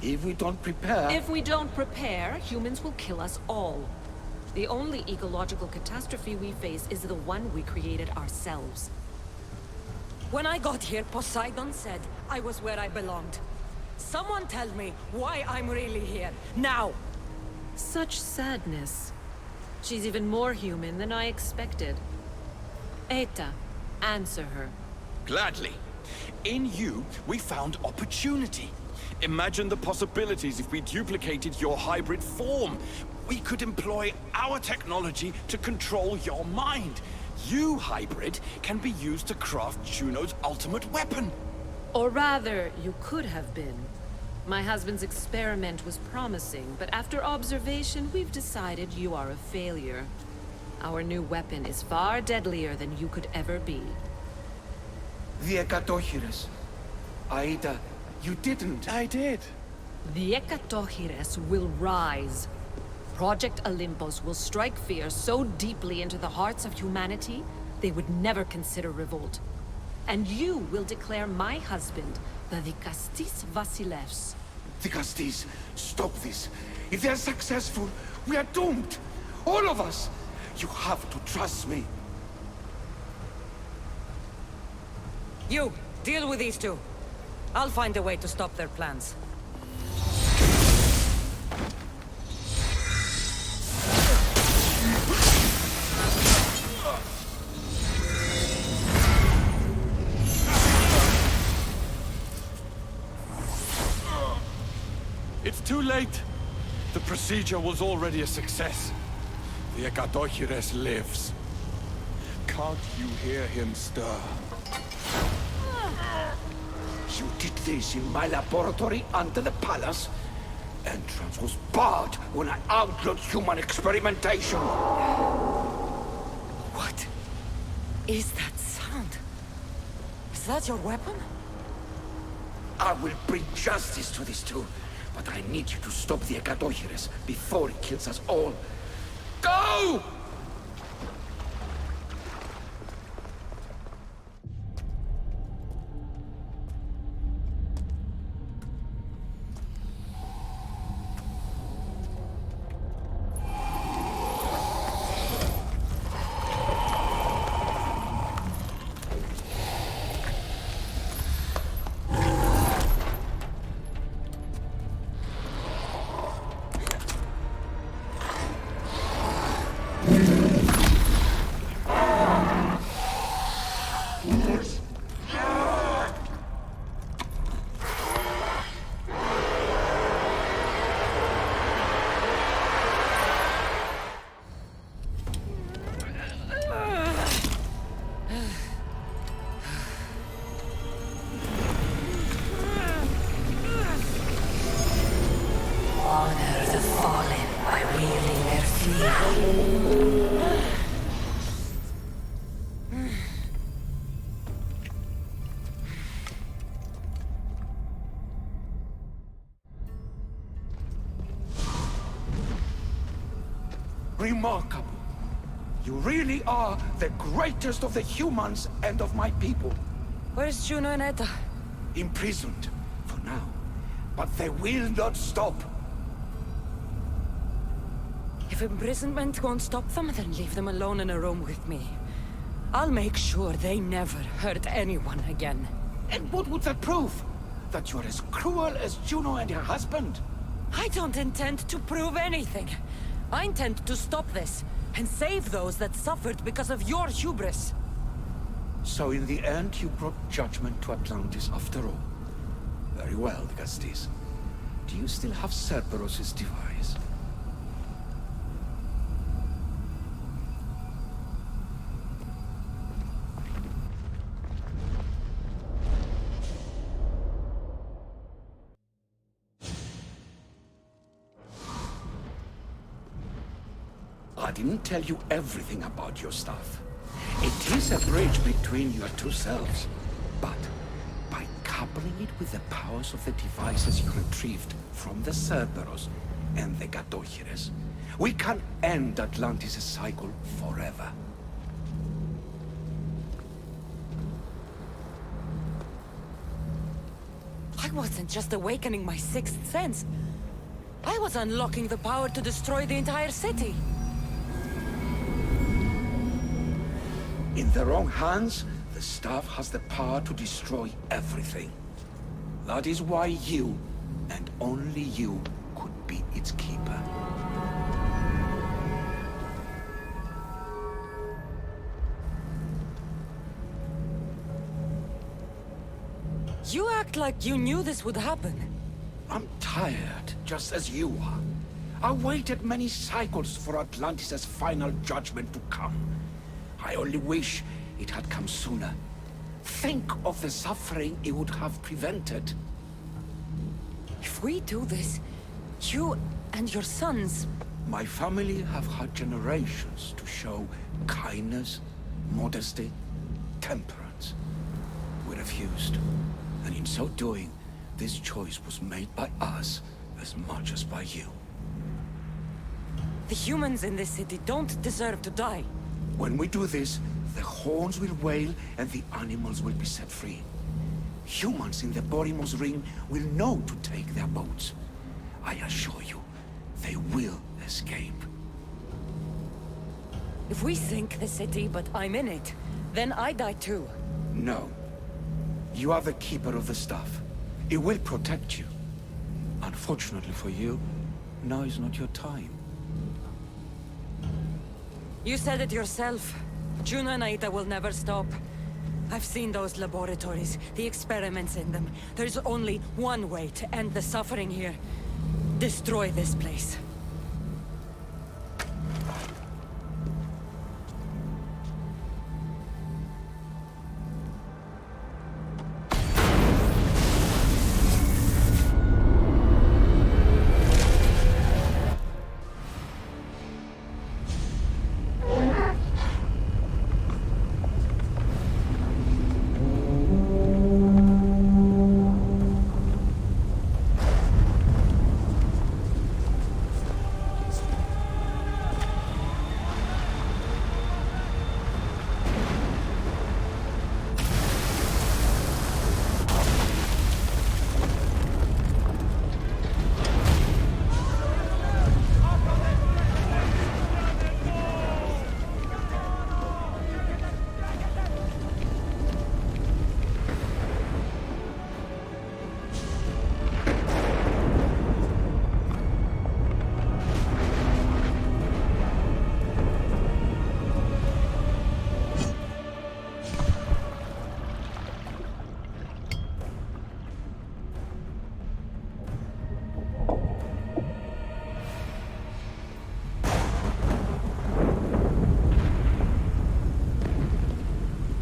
If we don't prepare... If we don't prepare, humans will kill us all. The only ecological catastrophe we face is the one we created ourselves. When I got here, Poseidon said I was where I belonged. Someone tell me why I'm really here, now! Such sadness. She's even more human than I expected. Eta, answer her. Gladly. In you, we found opportunity. Imagine the possibilities if we duplicated your hybrid form. We could employ our technology to control your mind. You, hybrid, can be used to craft Juno's ultimate weapon. Or rather, you could have been. My husband's experiment was promising, but after observation, we've decided you are a failure. Our new weapon is far deadlier than you could ever be. The Ekatochires. Aida, you didn't. I did. The Ekatochires will rise. Project Olympus will strike fear so deeply into the hearts of humanity, they would never consider revolt. And you will declare my husband the Dicastis Vasilevs. Dicastis, stop this. If they're successful, we are doomed. All of us. You have to trust me. You, deal with these two. I'll find a way to stop their plans. It's too late. The procedure was already a success. The Ekatochires lives. Can't you hear him stir? You did this in my laboratory under the palace. Entrance was barred when I outlawed human experimentation. What is that sound? Is that your weapon? I will bring justice to these two, but I need you to stop the Ekatochires before it kills us all. Go! remarkable. You really are the greatest of the humans and of my people. Where's Juno and Etta? Imprisoned, for now. But they will not stop. If imprisonment won't stop them, then leave them alone in a room with me. I'll make sure they never hurt anyone again. And what would that prove? That you're as cruel as Juno and her husband? I don't intend to prove anything. I intend to stop this, and save those that suffered because of your hubris. So in the end, you brought judgment to Atlantis after all. Very well, Gastis. Do you still have Cerberus' device? I didn't tell you everything about your stuff. It is a bridge between your two selves. But by coupling it with the powers of the devices you retrieved from the Cerberus and the Gatohires, we can end Atlantis' cycle forever. I wasn't just awakening my sixth sense. I was unlocking the power to destroy the entire city. In the wrong hands, the staff has the power to destroy everything. That is why you, and only you, could be its keeper. You act like you knew this would happen. I'm tired, just as you are. I waited many cycles for Atlantis' final judgment to come. I only wish it had come sooner. Think of the suffering it would have prevented. If we do this, you and your sons... My family have had generations to show kindness, modesty, temperance. We refused. And in so doing, this choice was made by us as much as by you. The humans in this city don't deserve to die. When we do this, the horns will wail and the animals will be set free. Humans in the Borimos Ring will know to take their boats. I assure you, they will escape. If we sink the city, but I'm in it, then I die too. No. You are the keeper of the staff. It will protect you. Unfortunately for you, now is not your time. You said it yourself. Juno and Aita will never stop. I've seen those laboratories, the experiments in them. There's only one way to end the suffering here. Destroy this place.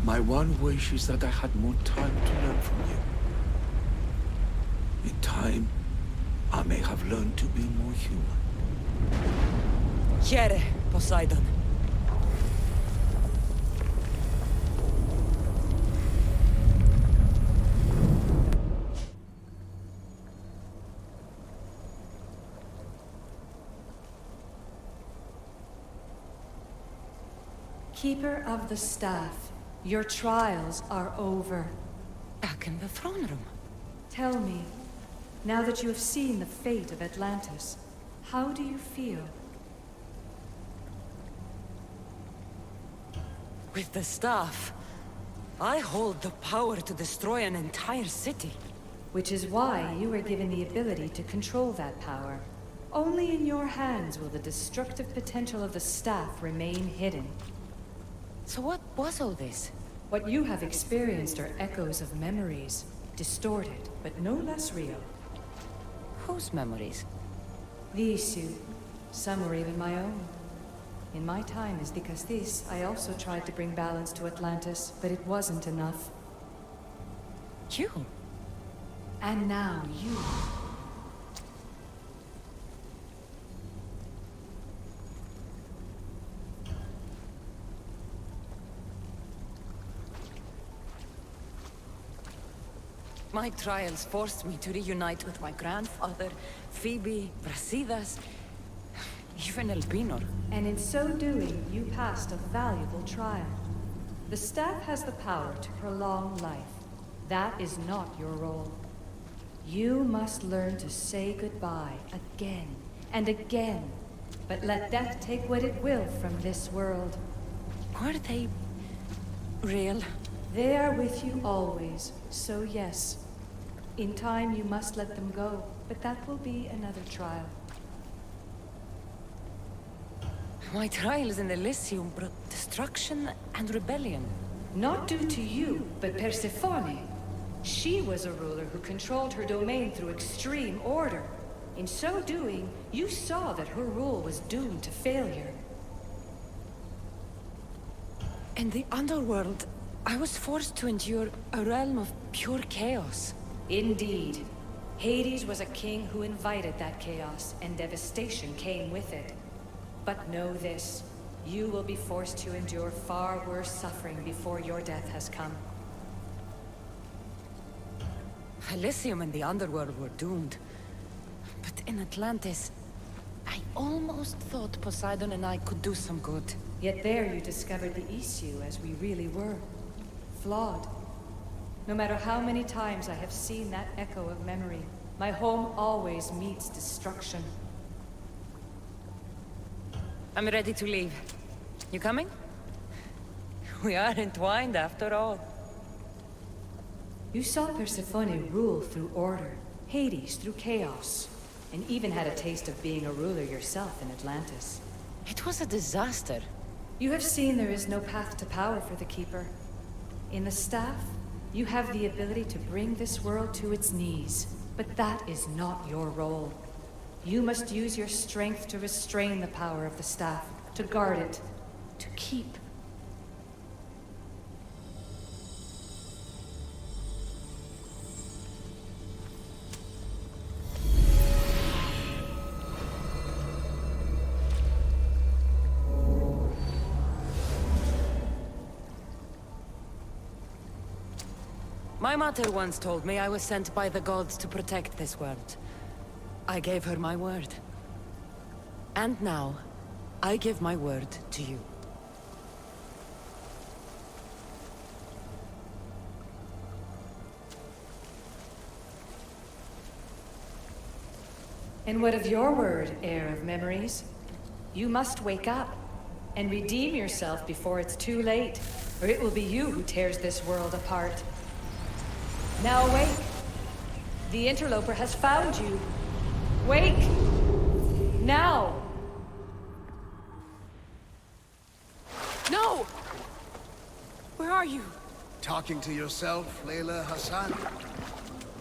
My one wish is that I had more time to learn from you. In time, I may have learned to be more human. Here, Poseidon. Keeper of the Staff, your trials are over. Back in the throne room. Tell me, now that you have seen the fate of Atlantis, how do you feel? With the staff, I hold the power to destroy an entire city. Which is why you were given the ability to control that power. Only in your hands will the destructive potential of the staff remain hidden. So what was all this? What you have experienced are echoes of memories, distorted, but no less real. Whose memories? The issue. Some were even my own. In my time as the Castis, I also tried to bring balance to Atlantis, but it wasn't enough. You? And now you. My trials forced me to reunite with my grandfather, Phoebe, Brasidas, even Elpinor. And in so doing, you passed a valuable trial. The staff has the power to prolong life. That is not your role. You must learn to say goodbye again and again, but let death take what it will from this world. Were they real? They are with you always, so yes. In time you must let them go, but that will be another trial. My trials in Elysium brought destruction and rebellion. Not due to you, but Persephone. She was a ruler who controlled her domain through extreme order. In so doing, you saw that her rule was doomed to failure. In the underworld, I was forced to endure a realm of pure chaos. Indeed. Hades was a king who invited that chaos, and devastation came with it. But know this, you will be forced to endure far worse suffering before your death has come. Elysium and the underworld were doomed. But in Atlantis, I almost thought Poseidon and I could do some good. Yet there you discovered the issue as we really were. Flawed. No matter how many times I have seen that echo of memory, my home always meets destruction. I'm ready to leave. You coming? We are entwined after all. You saw Persephone rule through order, Hades through chaos, and even had a taste of being a ruler yourself in Atlantis. It was a disaster. You have seen there is no path to power for the Keeper. In the staff, you have the ability to bring this world to its knees, but that is not your role. You must use your strength to restrain the power of the staff, to guard it, to keep. My mother once told me I was sent by the gods to protect this world. I gave her my word. And now, I give my word to you. And what of your word, heir of memories? You must wake up and redeem yourself before it's too late, or it will be you who tears this world apart. Now awake! The interloper has found you. Wake! Now! No! Where are you? Talking to yourself, Layla Hassan?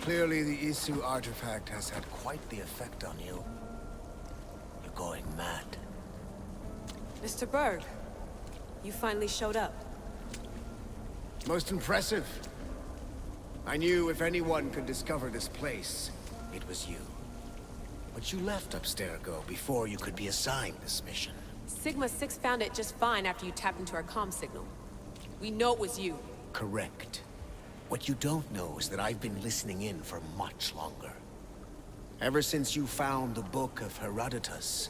Clearly the Isu artifact has had quite the effect on you. You're going mad. Mr. Berg, you finally showed up. Most impressive. I knew if anyone could discover this place, it was you. But you left Abstergo before you could be assigned this mission. Sigma 6 found it just fine after you tapped into our comm signal. We know it was you. Correct. What you don't know is that I've been listening in for much longer. Ever since you found the Book of Herodotus,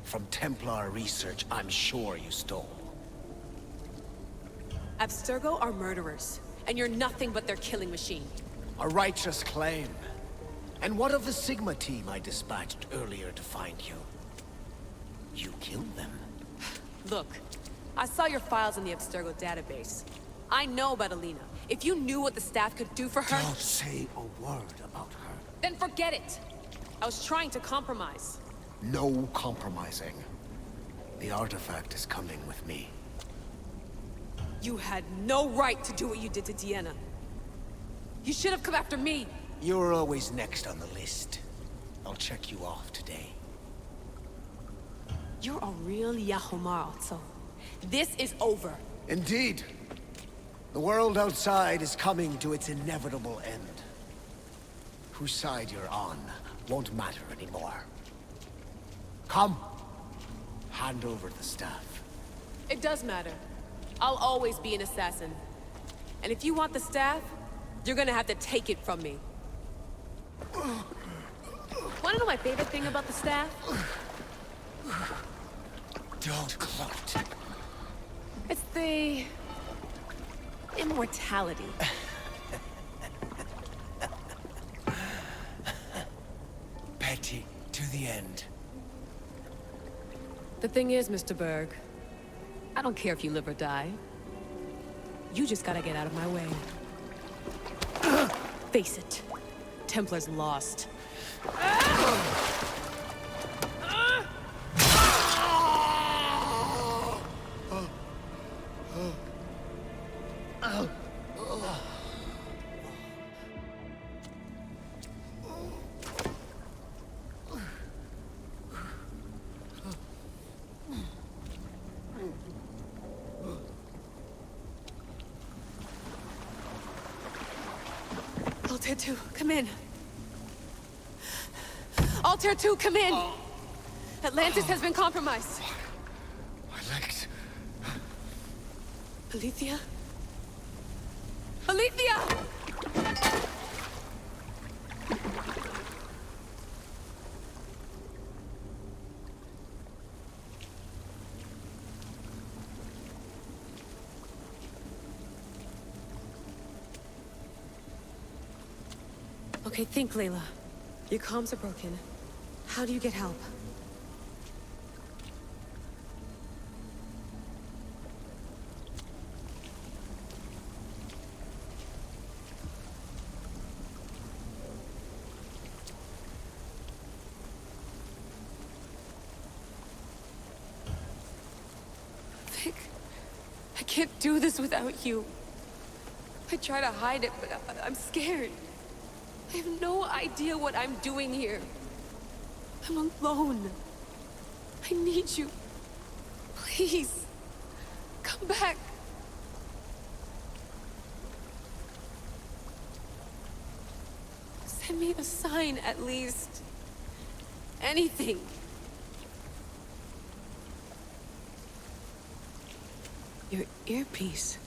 from Templar research I'm sure you stole. Abstergo are murderers, and you're nothing but their killing machine. A righteous claim. And what of the Sigma team I dispatched earlier to find you? You killed them. Look, I saw your files in the Abstergo database. I know about Alina. If you knew what the staff could do for her... Don't say a word about her. Then forget it! I was trying to compromise. No compromising. The artifact is coming with me. You had no right to do what you did to Deanna. You should have come after me! You're always next on the list. I'll check you off today. You're a real Yahomar, also. This is over. Indeed. The world outside is coming to its inevitable end. Whose side you're on won't matter anymore. Come. Hand over the staff. It does matter. I'll always be an assassin. And if you want the staff, you're gonna have to take it from me. Wanna know my favorite thing about the staff? Don't gloat. It's the... immortality. Petty to the end. The thing is, Mr. Berg, I don't care if you live or die. You just gotta get out of my way. Face it. Templar's lost. Altair 2, come in. Altair 2, come in! Atlantis has been compromised. My legs. Alethea? Alethea! Okay, think, Layla. Your comms are broken. How do you get help? Vic, I can't do this without you. I try to hide it, but I'm scared. I have no idea what I'm doing here. I'm alone. I need you. Please, come back. Send me a sign, at least. Anything. Your earpiece.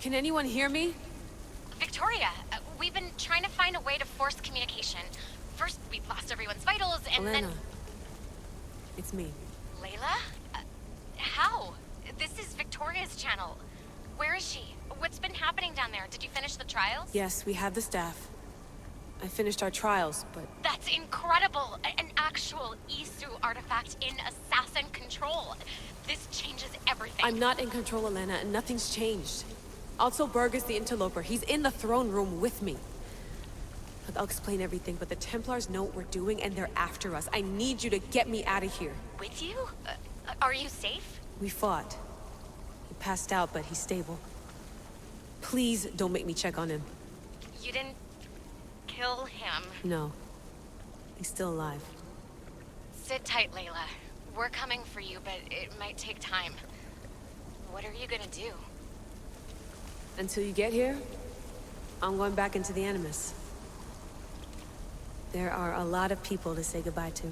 Can anyone hear me? Victoria, we've been trying to find a way to force communication. First, we lost everyone's vitals, and Elena. then... It's me. Layla? How? This is Victoria's channel. Where is she? What's been happening down there? Did you finish the trials? Yes, we have the staff. I finished our trials, but... That's incredible! An actual Isu artifact in assassin control. This changes everything. I'm not in control, Elena, and nothing's changed. Also, Berg is the interloper. He's in the throne room with me. Look, I'll explain everything, but the Templars know what we're doing, and they're after us. I need you to get me out of here. With you? Are you safe? We fought. He passed out, but he's stable. Please don't make me check on him. You didn't... kill him? No. He's still alive. Sit tight, Layla. We're coming for you, but it might take time. What are you gonna do? Until you get here, I'm going back into the Animus. There are a lot of people to say goodbye to.